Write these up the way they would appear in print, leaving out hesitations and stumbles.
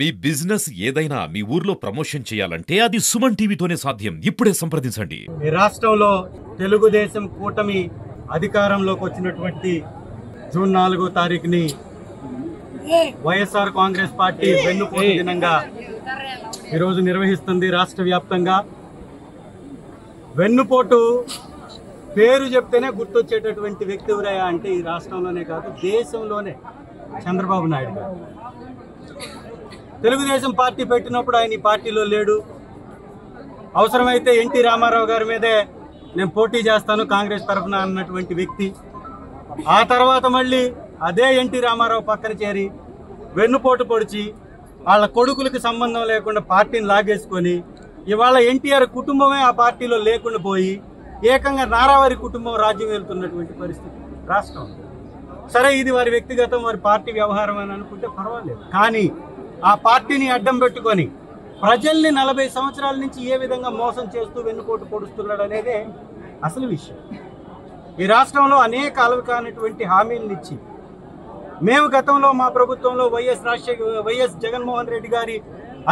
మీ business ఏదైనా మీ ఊర్లో promotion చేయాలంటే అది సుమన్ టీవీతోనే సాధ్యం. ఇప్పుడే సంప్రదించండి. ఈ రాష్ట్రంలో తెలుగుదేశం కూటమి అధికారంలోకి వచ్చినటువంటి జూన్ 4వ తారీఖుని వైఎస్ఆర్ కాంగ్రెస్ పార్టీ వెన్నుపోటు దినంగా ఈరోజు నిర్వహిస్తుంది. రాష్ట్ర వ్యాప్తంగా వెన్నుపోటు పేరు చెప్తేనే గుర్తొచ్చేటటువంటి వ్యక్తి ఎవరయ్యా అంటే ఈ రాష్ట్రంలోనే కాదు దేశంలోనే చంద్రబాబు నాయుడు గారు. తెలుగుదేశం పార్టీ పెట్టినప్పుడు ఆయన ఈ పార్టీలో లేడు. అవసరమైతే ఎన్టీ రామారావు గారి మీదే నేను పోటీ చేస్తాను కాంగ్రెస్ తరఫున అన్నటువంటి వ్యక్తి. ఆ తర్వాత మళ్ళీ అదే ఎన్టీ రామారావు పక్కన చేరి వెన్నుపోటు పొడిచి వాళ్ళ కొడుకులకి సంబంధం లేకుండా పార్టీని లాగేసుకొని ఇవాళ ఎన్టీఆర్ కుటుంబమే ఆ పార్టీలో లేకుండా పోయి ఏకంగా నారావారి కుటుంబం రాజ్యం వెళ్తున్నటువంటి పరిస్థితి రాష్ట్రం. సరే, ఇది వారి వ్యక్తిగతం, వారి పార్టీ వ్యవహారం అని అనుకుంటే పర్వాలేదు. కానీ ఆ పార్టీని అడ్డం పెట్టుకొని ప్రజల్ని 40 సంవత్సరాల నుంచి ఏ విధంగా మోసం చేస్తూ వెన్నుపోటు పొడుస్తున్నాడు అనేదే అసలు విషయం. ఈ రాష్ట్రంలో అనేక అలవకానటువంటి హామీలను ఇచ్చి మేము గతంలో మా ప్రభుత్వంలో వైఎస్ జగన్మోహన్ రెడ్డి గారి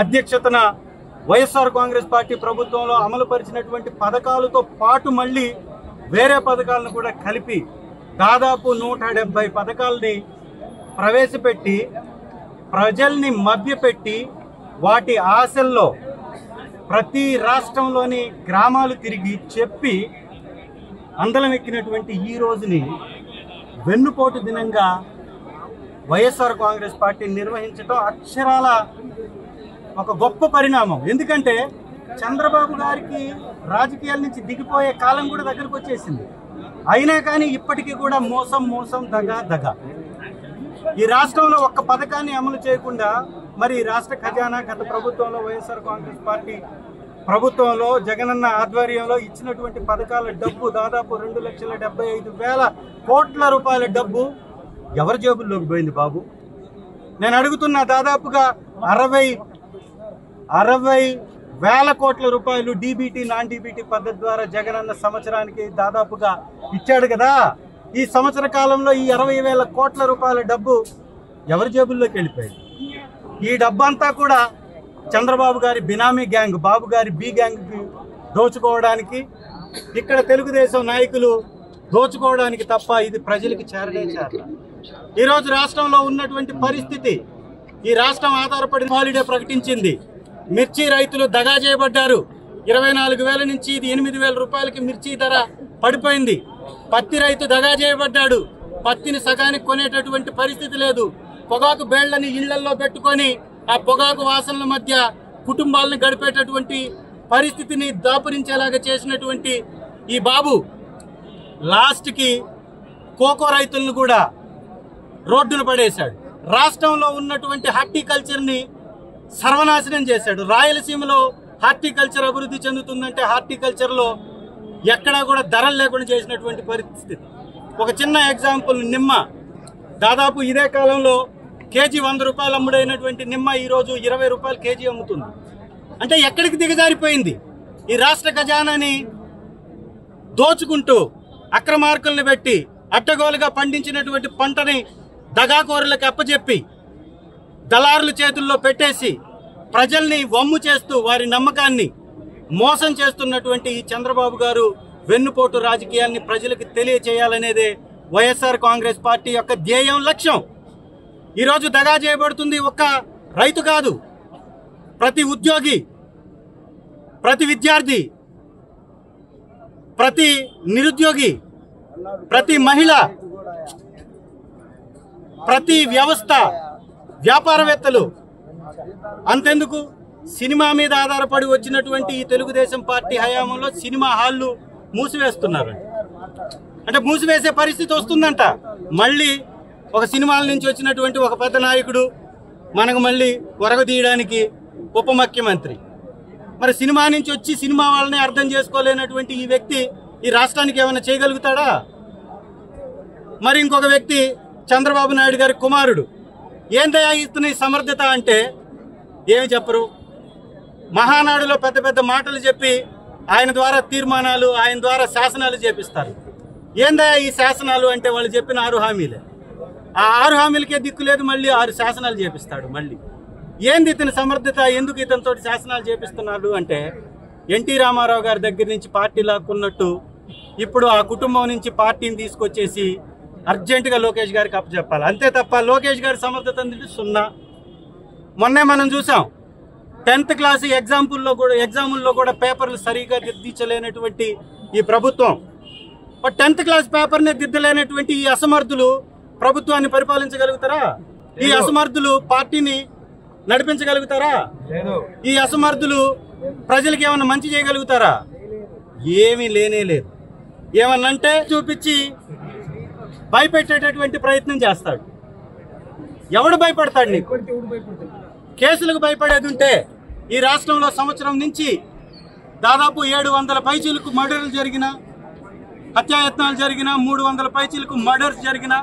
అధ్యక్షతన వైఎస్ఆర్ కాంగ్రెస్ పార్టీ ప్రభుత్వంలో అమలు పరిచినటువంటి పథకాలతో పాటు మళ్ళీ వేరే పథకాలను కూడా కలిపి దాదాపు 170 పథకాలని ప్రవేశపెట్టి ప్రజల్ని మభ్యపెట్టి వాటి ఆశల్లో ప్రతి రాష్ట్రంలోని గ్రామాలు తిరిగి చెప్పి అందలం ఎక్కినటువంటి ఈ రోజుని వెన్నుపోటు దినంగా వైఎస్ఆర్ కాంగ్రెస్ పార్టీ నిర్వహించడం అక్షరాల ఒక గొప్ప పరిణామం. ఎందుకంటే చంద్రబాబు గారికి రాజకీయాల నుంచి దిగిపోయే కాలం కూడా దగ్గరకు వచ్చేసింది. అయినా కానీ ఇప్పటికీ కూడా మోసం దగ. ఈ రాష్ట్రంలో ఒక్క పథకాన్ని అమలు చేయకుండా మరి రాష్ట్ర ఖజానా గత ప్రభుత్వంలో వైఎస్ఆర్ కాంగ్రెస్ పార్టీ ప్రభుత్వంలో జగనన్న ఆధ్వర్యంలో ఇచ్చినటువంటి పథకాల డబ్బు దాదాపు 2,75,000 కోట్ల రూపాయల డబ్బు ఎవరి జేబుల్లోకి పోయింది బాబు? నేను అడుగుతున్నా. దాదాపుగా 60,000 కోట్ల రూపాయలు డీబీటీ నాన్ డీబీటీ పద్ధతి ద్వారా జగనన్న సంవత్సరానికి దాదాపుగా ఇచ్చాడు కదా. ఈ సంవత్సర కాలంలో ఈ 60,000 కోట్ల రూపాయల డబ్బు ఎవరి జేబుల్లోకి వెళ్ళిపోయింది? ఈ డబ్బంతా కూడా చంద్రబాబు గారి బినామీ గ్యాంగ్, బాబు గారి బి గ్యాంగ్కి దోచుకోవడానికి, ఇక్కడ తెలుగుదేశం నాయకులు దోచుకోవడానికి తప్ప ఇది ప్రజలకి చేరనే చేరల. ఈరోజు రాష్ట్రంలో ఉన్నటువంటి పరిస్థితి, ఈ రాష్ట్రం ఆధారపడి హాలిడే ప్రకటించింది. మిర్చి రైతులు దగా చేయబడ్డారు. 24,000 నుంచి ఇది 8,000 రూపాయలకి మిర్చి ధర పడిపోయింది. పత్తి రైతు దగా చేయబడ్డాడు. పత్తిని సగానికి కొనేటటువంటి పరిస్థితి లేదు. పొగాకు బేళ్లని ఇళ్లల్లో పెట్టుకొని ఆ పొగాకు వాసనల మధ్య కుటుంబాలను గడిపేటటువంటి పరిస్థితిని దాపురించేలాగా చేసినటువంటి ఈ బాబు లాస్ట్కి కోకో రైతులను కూడా రోడ్డును పడేశాడు. రాష్ట్రంలో ఉన్నటువంటి హార్టికల్చర్ని సర్వనాశనం చేశాడు. రాయలసీమలో హార్టికల్చర్ అభివృద్ధి చెందుతుందంటే హార్టికల్చర్లో ఎక్కడా కూడా ధరలు లేకుండా చేసినటువంటి పరిస్థితి. ఒక చిన్న ఎగ్జాంపుల్, నిమ్మ దాదాపు ఇదే కాలంలో కేజీ 100 రూపాయలు అమ్ముడైనటువంటి నిమ్మ ఈరోజు 20 రూపాయలు కేజీ అమ్ముతుంది. అంటే ఎక్కడికి దిగజారిపోయింది? ఈ రాష్ట్ర ఖజానాని దోచుకుంటూ అక్రమార్కులను పెట్టి అడ్డగోలుగా పండించినటువంటి పంటని దగాకోరులకు అప్పచెప్పి దళారుల చేతుల్లో పెట్టేసి ప్రజల్ని వమ్ము చేస్తూ వారి నమ్మకాన్ని మోసం చేస్తున్నటువంటి ఈ చంద్రబాబు గారు వెన్నుపోటు రాజకీయాన్ని ప్రజలకు తెలియచేయాలనేదే వైఎస్ఆర్ కాంగ్రెస్ పార్టీ యొక్క ధ్యేయం, లక్ష్యం. ఈరోజు దగా చేయబడుతుంది ఒక్క రైతు కాదు, ప్రతి ఉద్యోగి, ప్రతి విద్యార్థి, ప్రతి నిరుద్యోగి, ప్రతి మహిళ, ప్రతి వ్యవస్థ, వ్యాపారవేత్తలు, అంతెందుకు సినిమా మీద ఆధారపడి వచ్చినటువంటి ఈ తెలుగుదేశం పార్టీ హయాంలో సినిమా హాళ్ళు మూసివేస్తున్నారు. అంటే మూసివేసే పరిస్థితి వస్తుందంట. మళ్ళీ ఒక సినిమాల నుంచి వచ్చినటువంటి ఒక పెద్ద నాయకుడు మనకు మళ్ళీ ఒరగదీయడానికి ఉప ముఖ్యమంత్రి. మరి సినిమా నుంచి వచ్చి సినిమా వాళ్ళని అర్థం చేసుకోలేనటువంటి ఈ వ్యక్తి ఈ రాష్ట్రానికి ఏమైనా చేయగలుగుతాడా? మరి ఇంకొక వ్యక్తి చంద్రబాబు నాయుడు గారి కుమారుడు. ఏందయ్యా ఇస్తున్న సమర్థత అంటే ఏమి చెప్పరు. మహానాడులో పెద్ద పెద్ద మాటలు చెప్పి ఆయన ద్వారా తీర్మానాలు, ఆయన ద్వారా శాసనాలు చేపిస్తారు. ఏందయ్యా ఈ శాసనాలు అంటే వాళ్ళు చెప్పిన 6 హామీలే. ఆ 6 హామీలకే దిక్కు లేదు, మళ్ళీ 6 శాసనాలు చేపిస్తాడు. మళ్ళీ ఏంది ఇతని సమర్థత, ఎందుకు ఇతనితో శాసనాలు చేపిస్తున్నాడు అంటే ఎన్టీ రామారావు గారి దగ్గర నుంచి పార్టీ లాక్కున్నట్టు ఇప్పుడు ఆ కుటుంబం నుంచి పార్టీని తీసుకొచ్చేసి అర్జెంటుగా లోకేష్ గారికి అప్పచెప్పాలి. అంతే తప్ప లోకేష్ గారి సమర్థత అనేది సున్నా. మొన్నే మనం చూసాం 10th క్లాస్ ఎగ్జాముల్లో కూడా పేపర్లు సరిగా దిద్దించలేనటువంటి ఈ ప్రభుత్వం, 10th క్లాస్ పేపర్ని దిద్దలేనటువంటి ఈ అసమర్థులు ప్రభుత్వాన్ని పరిపాలించగలుగుతారా? ఈ అసమర్థులు పార్టీని నడిపించగలుగుతారా? ఈ అసమర్థులు ప్రజలకు ఏమన్నా మంచి చేయగలుగుతారా? ఏమీ లేనే లేదు. ఏమన్నంటే చూపించి భయపెట్టేటటువంటి ప్రయత్నం చేస్తాడు. ఎవడు భయపడతాడు? నీకు కేసులకు భయపడేది ఉంటే ఈ రాష్ట్రంలో సంవత్సరం నుంచి దాదాపు 700 పైచీలకు మర్డర్లు జరిగిన, హత్యాయత్నాలు జరిగిన, 300 పైచీలకు మర్డర్స్ జరిగిన,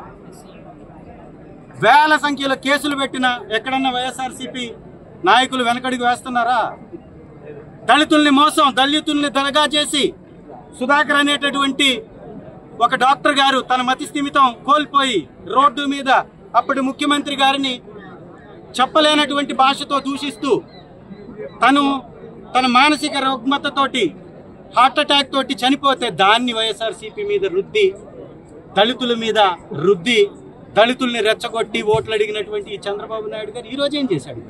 వేల సంఖ్యలో కేసులు పెట్టిన ఎక్కడన్నా వైఎస్ఆర్సీపీ నాయకులు వెనకడికి వేస్తున్నారా? దళితుల్ని మోసం, దళితుల్ని దరగా చేసి సుధాకర్ అనేటటువంటి ఒక డాక్టర్ గారు తన మతి స్థిమితం కోల్పోయి రోడ్డు మీద అప్పటి ముఖ్యమంత్రి గారిని చెప్పలేనటువంటి భాషతో దూషిస్తూ తన మానసిక రుగ్మతతోటి హార్ట్ అటాక్ తోటి చనిపోతే దాన్ని వైఎస్ఆర్సీపీ మీద రుద్ది, దళితుల మీద రుద్ది, దళితుల్ని రెచ్చగొట్టి ఓట్లు అడిగినటువంటి ఈ చంద్రబాబు నాయుడు గారు ఈరోజు ఏం చేశాడు?